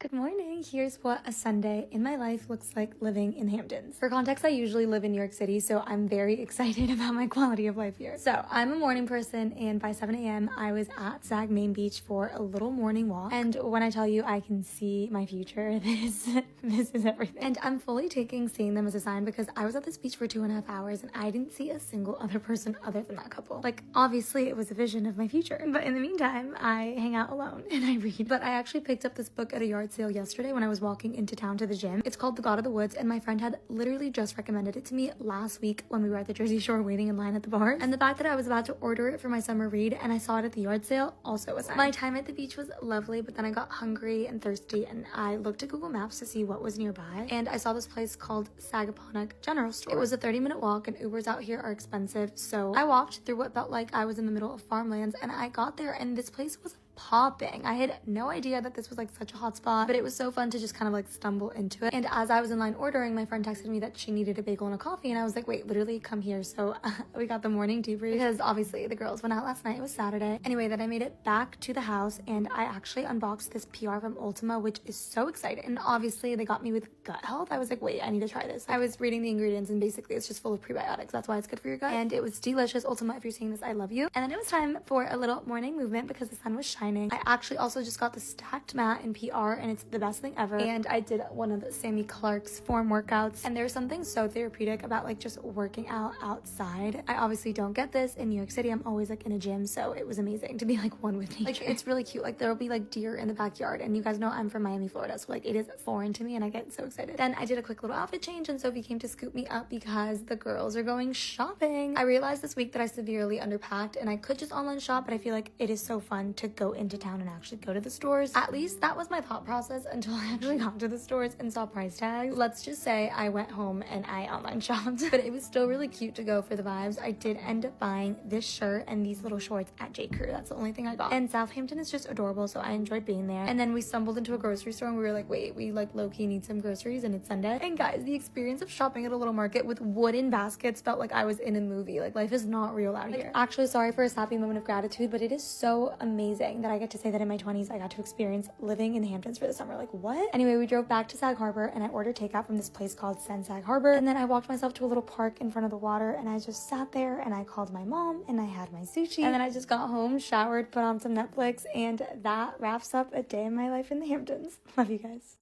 Good morning. Here's what a Sunday in my life looks like living in Hamptons. For context, I usually live in New York City, so I'm very excited about my quality of life here. So I'm a morning person, and by 7 a.m. I was at Sag Main Beach for a little morning walk. And when I tell you I can see my future, this is everything. And I'm fully taking seeing them as a sign because I was at this beach for 2.5 hours and I didn't see a single other person other than that couple. Like, obviously it was a vision of my future. But in the meantime, I hang out alone and I read. But I actually picked up this book at a yard sale yesterday when I was walking into town to the gym. It's called The God of the Woods, and my friend had literally just recommended it to me last week when we were at the Jersey Shore waiting in line at the bar. And the fact that I was about to order it for my summer read and I saw it at the yard sale also was nice. My time at the beach was lovely, but then I got hungry and thirsty and I looked at Google Maps to see what was nearby, and I saw this place called Sagaponack General Store. It was a 30-minute walk, and Ubers out here are expensive, so I walked through what felt like I was in the middle of farmlands, and I got there and this place was popping. I had no idea that this was like such a hot spot, but it was so fun to just kind of like stumble into it. And as I was in line ordering, my friend texted me that she needed a bagel and a coffee, and I was like, wait, literally come here. So we got the morning debrief because obviously the girls went out last night. It was Saturday. Anyway, then I made it back to the house and I actually unboxed this PR from Ultima, which is so exciting. And obviously they got me with gut health. I was like, wait, I need to try this. I was reading the ingredients and basically it's just full of prebiotics. That's why it's good for your gut. And it was delicious. Ultima, if you're seeing this, I love you. And then it was time for a little morning movement because the sun was shining. I actually also just got the stacked mat in PR and it's the best thing ever. And I did one of the Sammy Clark's form workouts, and there's something so therapeutic about like just working out outside. I obviously don't get this in New York City. I'm always like in a gym, so it was amazing to be like one with nature. Like, it's really cute. Like, there'll be like deer in the backyard, and you guys know I'm from Miami, Florida, so like it is foreign to me and I get so excited. Then I did a quick little outfit change and Sophie came to scoop me up because the girls are going shopping. I realized this week that I severely underpacked and I could just online shop, but I feel like it is so fun to go into town and actually go to the stores. At least that was my thought process until I actually got to the stores and saw price tags. Let's just say I went home and I online shopped, but it was still really cute to go for the vibes. I did end up buying this shirt and these little shorts at J. Crew. That's the only thing I got. And Southampton is just adorable, so I enjoyed being there. And then we stumbled into a grocery store and we were like, wait, we like low-key need some groceries and it's Sunday. And guys, the experience of shopping at a little market with wooden baskets felt like I was in a movie. Like, life is not real out here. Actually, sorry for a sappy moment of gratitude, but it is so amazing that I get to say that in my 20s I got to experience living in the Hamptons for the summer. Like, what? Anyway, we drove back to Sag Harbor and I ordered takeout from this place called Sag Harbor, and then I walked myself to a little park in front of the water and I just sat there and I called my mom and I had my sushi, and then I just got home, showered, put on some Netflix, and that wraps up a day in my life in the Hamptons. Love you guys.